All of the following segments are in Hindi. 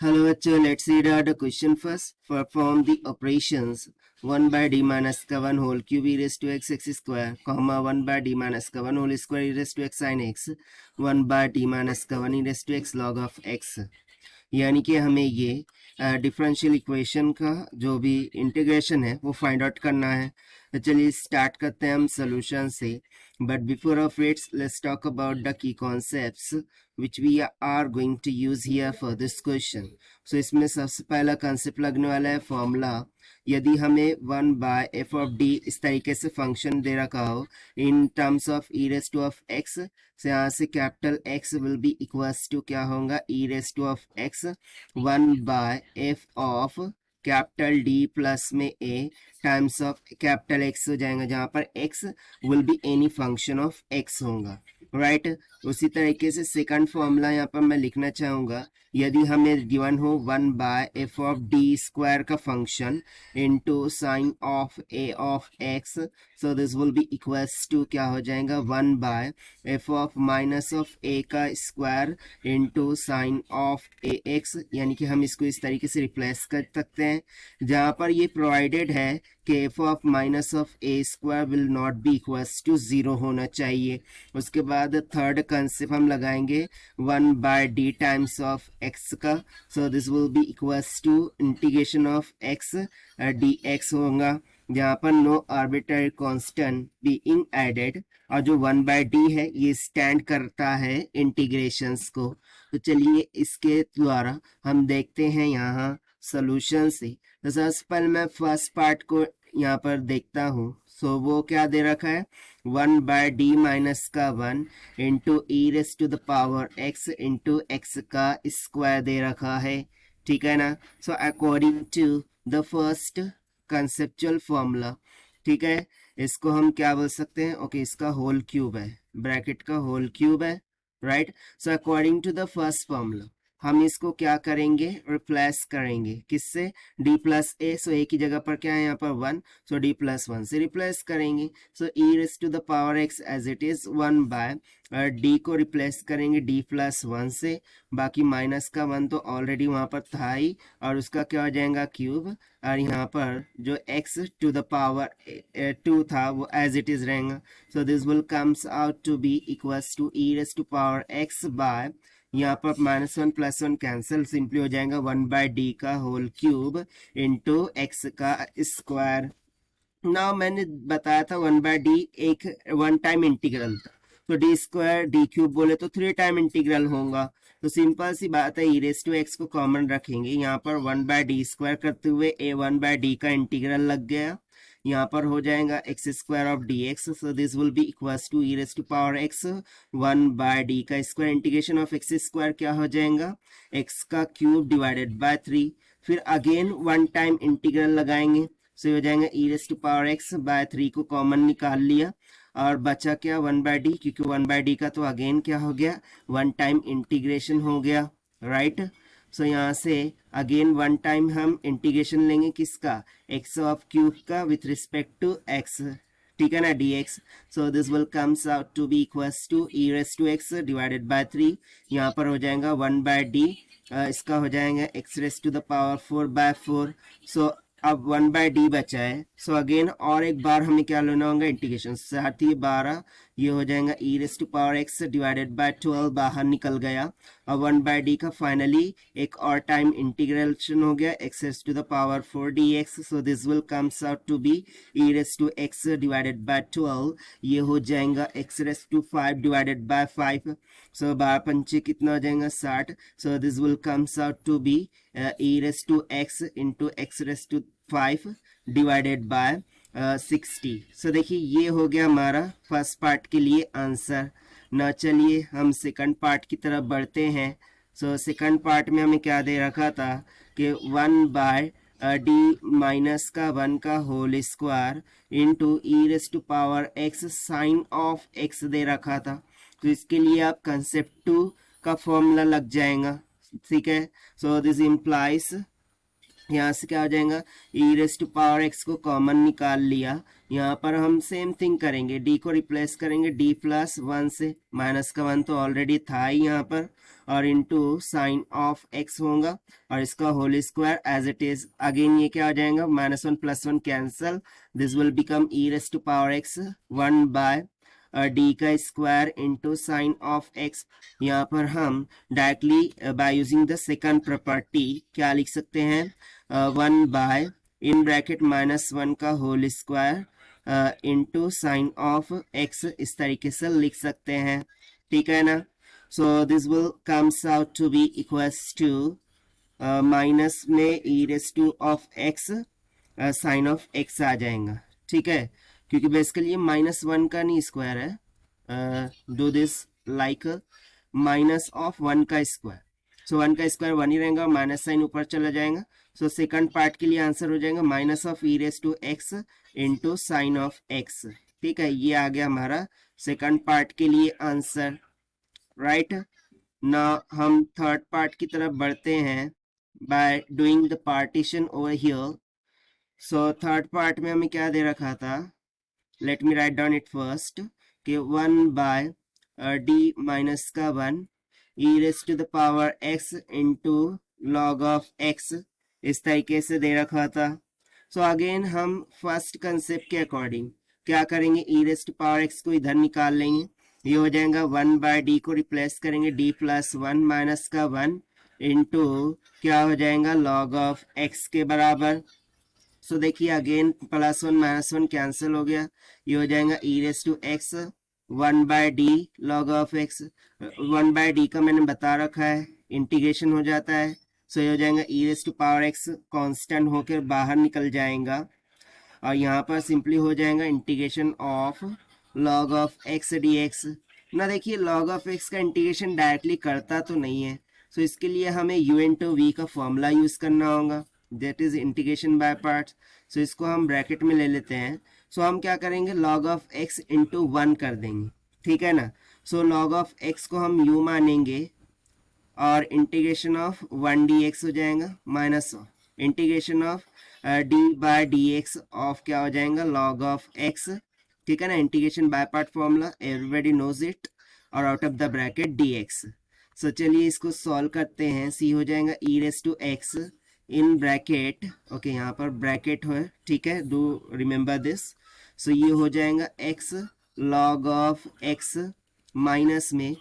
Hello bachcho, let's read out the question first. Perform the operations 1 by d minus का 1 whole cube e raised to x x square, comma 1 by d minus का 1 whole square e raised to x sin x, 1 by d minus का 1 e raised to x log of x. यानी कि हमें ये डिफरेंशियल इक्वेशन का जो भी इंटीग्रेशन है वो फाइंड आउट करना है. तो चलिए स्टार्ट करते हैं हम सोल्यूशन से. But before of its let's talk about the key concepts which we are going to use here for this question. So इसमें सबसे पहला कंसेप्ट लगने वाला है फॉर्मूला. यदि हमें 1 बाय एफ ऑफ डी इस तरीके से फंक्शन दे रखा हो in terms of E raise to of X, से यहाँ से capital X will be equals to क्या होगा E raise to of X 1 by F of capital D plus में A times of capital X हो जाएगा, जहां पर X will be any function of X होगा. राइट उसी तरीके से सेकंड फॉर्मूला यहाँ पर मैं लिखना चाहूंगा. यदि हमें गिवन हो 1 by F of D square का function into sine of A of X, so this will be equals to क्या हो जाएगा 1 by F of minus of A का square into sine of A X. यानी कि हम इसको इस तरीके से रिप्लेस कर सकते हैं जहां पर ये प्रोवाइडेड है कि F of minus of A square will not be equals to 0 होना चाहिए. उसके बाद थर्ड कंसेप्ट हम लगाएंगे 1 by D times of X का, so this will be equals to integration of X D X होगा, जहां पर no arbitrary constant being added, और जो 1 बाय डी है ये स्टैंड करता है इंटीग्रेशंस को. तो चलिए इसके द्वारा हम देखते हैं यहाँ सोल्यूशन से. तो सबसे पहले मैं फर्स्ट पार्ट को यहाँ पर देखता हूँ. सो वो क्या दे रखा है 1 बाय डी माइनस का 1 into E raise to the power x into X का स्क्वायर दे रखा है. ठीक है ना. So according to the first conceptual formula, ठीक है, इसको हम क्या बोल सकते हैं, ओके इसका होल क्यूब है, ब्रैकेट का होल क्यूब है. Right so according to the first formula हम इसको क्या करेंगे रिप्लेस करेंगे किससे d प्लस ए. सो ए की जगह पर क्या है यहाँ पर 1, सो d प्लस 1 से रिप्लेस करेंगे. So E raise to the power x as it is 1 by d को रिप्लेस करेंगे d प्लस 1 से, बाकी माइनस का 1 तो ऑलरेडी वहां पर था ही और उसका क्या हो जाएगा क्यूब, और यहाँ पर जो x टू द पावर 2 था वो एज इट इज रहेगा. So this will comes out to be equals to E raise to power x by, यहाँ पर -1 + 1 कैंसिल, सिंपली हो जाएगा 1 बाय डी का होल क्यूब इंटू एक्स का स्क्वायर. नाउ मैंने बताया था 1 बाय डी एक 1 टाइम इंटीग्रल था, तो डी स्क्वायर डी क्यूब बोले तो 3 टाइम इंटीग्रल होगा. तो सिंपल सी बात है ई रेस टू एक्स को कॉमन रखेंगे, यहाँ पर 1 बाय डी स्क्वायर करते हुए ए 1 बाय डी का इंटीग्रल लग गया, यहाँ पर हो जाएगा X square of D x. So this will be equals to E raise to power X 1 by D का square integration of X square क्या हो जाएगा एक्स का क्यूब डिवाइडेड बाय 3. फिर अगेन 1 टाइम इंटीग्रल लगाएंगे, सो हो जाएगा E raise to power X by 3 को कॉमन निकाल लिया और बचा क्या 1 बाय डी, क्योंकि 1 बाय डी का तो अगेन क्या हो गया 1 टाइम इंटीग्रेशन हो गया. राइट सो यहाँ से अगेन 1 टाइम हम इंटीग्रेशन लेंगे किसका एक्स ऑफ क्यूब का विथ रिस्पेक्ट टू एक्स, ठीक है ना dx. So this will comes out to be equals to E raise to x divided by 3. यहाँ पर हो जाएगा 1 बाय डी, इसका हो जाएगा x raise to the power 4 by 4. So अब 1 बाय डी बचा है. सो अगेन और एक बार हमें क्या लेना होगा इंटीग्रेशन, साथ ही 12 ये हो जाएगा E raise to power X divided by 12 बाहर निकल गया, और 1 बाय डी का फाइनली एक और टाइम इंटीग्रेशन हो गया x raise to the power 4 d x. So this will comes out to be e raise to x divided by 12, ये हो जाएगा x raise to 5 divided by 5. So 12 पंचे कितना हो जाएगा 60. So this will comes out to be e raise to x into x raise to 5 divided by 60. So देखिए ये हो गया हमारा फर्स्ट पार्ट के लिए आंसर. ना चलिए हम सेकंड पार्ट की तरफ बढ़ते हैं. सो सेकंड पार्ट में हमें क्या दे रखा था कि 1 बाय डी माइनस का 1 का whole square into E raise to power X sine of X दे रखा था. तो इसके लिए आप कंसेप्ट 2 का फॉर्मूला लग जाएगा, ठीक है. सो दिस इम्प्लाइज यहाँ से क्या हो जाएगा, E raise to power x को कॉमन निकाल लिया। यहाँ पर हम सेम थिंग करेंगे, डी को रिप्लेस करेंगे डी प्लस वन से, माइनस का वन तो ऑलरेडी था ही यहाँ पर, और इनटू साइन ऑफ एक्स होगा और इसका whole square as it is. Again ये क्या हो जाएगा, minus one plus one cancel, this will become E raise to power X one by D का square into sine of X. यहाँ पर हम directly by using the second property क्या लिख सकते हैं, one by in bracket minus one का whole square into sine of x, इस तरीके से लिख सकते हैं, ठीक है ना। So this will comes out to be equals to minus में E raise to of X sine of X आ जाएगा, ठीक है, क्योंकि बेसिकली ये माइनस वन का नहीं स्क्वायर है, do this like minus of one का स्क्वायर, सो वन का स्क्वायर वन ही रहेगा, माइनस साइन ऊपर चला जाएगा। सो सेकंड पार्ट के लिए आंसर हो जाएगा minus of E raise to x into sine of x, ठीक है, ये आ गया हमारा सेकंड पार्ट के लिए आंसर, राइट। ना हम थर्ड पार्ट की तरफ बढ़ते हैं by doing the partition over here. So third part में हमें क्या दे रखा था, let me write down it first, कि वन बाय डी माइनस का one e raise to the power x into log of x, इस तरीके से दे रखा था। सो अगेन हम फर्स्ट कंसेप्ट के अकॉर्डिंग क्या करेंगे, e raise to power x को इधर निकाल लेंगे, ये हो जाएगा वन बाय डी को रिप्लेस करेंगे डी प्लस वन माइनस का वन इंटू क्या हो जाएगा लॉग ऑफ एक्स के बराबर। सो देखिए again plus one minus one cancel हो गया, ये हो जाएगा E raise to X one by D log of X, one by D का मैंने बता रखा है, इंटीग्रेशन हो जाता है, सो ये हो जाएगा E raise to power X constant होकर बाहर निकल जाएगा और यहाँ पर सिंपली हो जाएगा integration of log of X D X. ना देखिए लॉग ऑफ एक्स का इंटीग्रेशन डायरेक्टली करता तो नहीं है, सो इसके लिए हमें यू इंटू वी का फॉर्मूला यूज करना होगा, that is integration by parts. So इसको हम ब्रैकेट में ले लेते हैं, सो हम क्या करेंगे log of x into one कर देंगे, ठीक है ना। सो लॉग ऑफ एक्स को हम यू मानेंगे और integration of one D X हो जाएगा minus integration of D by D X of क्या हो जाएगा लॉग ऑफ एक्स, ठीक है ना, integration by part formula everybody knows it, और out of the bracket D x. So चलिए इसको सॉल्व करते हैं, सी हो जाएगा E raise to X in bracket, okay यहाँ पर ब्रैकेट हो, ठीक है, डू रिमेंबर दिस। सो ये हो जाएगा x log of x minus में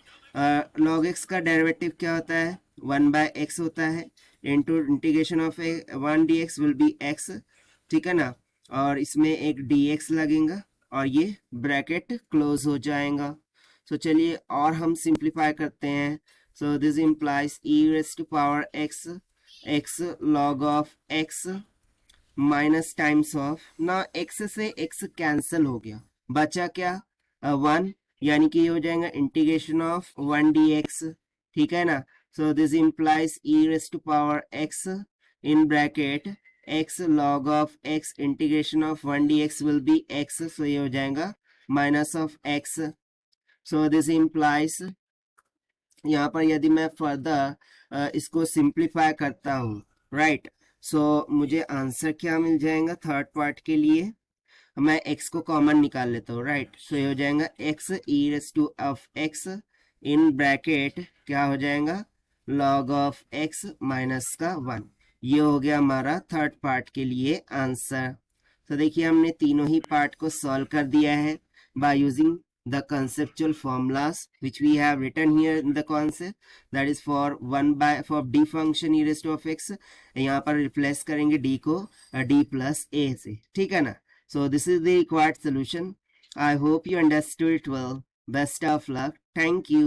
लॉग एक्स का डेरिवेटिव क्या होता है, वन बाय एक्स होता है, into integration of one D X will be x, ठीक है ना, और इसमें एक डी एक्स लगेगा और ये ब्रैकेट क्लोज हो जाएगा। सो चलिए और हम सिंप्लीफाई करते हैं, so this implies E raise to power x x log of x minus times of, ना एक्स से एक्स कैंसिल हो गया, बचा क्या वन, यानी कि ये हो जाएगा integration of one D X, ठीक है ना। So this implies E raise to power X in bracket X log of X integration of one D X will be X, so ये हो जाएगा minus of X. So this implies यहाँ पर यदि मैं फर्दर इसको सिंप्लीफाई करता हूँ, राइट, सो मुझे आंसर क्या मिल जाएगा थर्ड पार्ट के लिए, मैं x को कॉमन निकाल लेता हूँ, राइट। सो ये हो जाएगा x E raise to of x in bracket क्या हो जाएगा लॉग ऑफ x माइनस का वन, ये हो गया हमारा थर्ड पार्ट के लिए आंसर। तो देखिए हमने तीनों ही पार्ट को सॉल्व कर दिया है by using the conceptual formulas which we have written here in the concept, that is for d function e raised to of x, यहाँ पर रिप्लेस करेंगे d को d plus a से, ठीक है ना। So this is the required solution. I hope you understood it well. Best of luck. Thank you.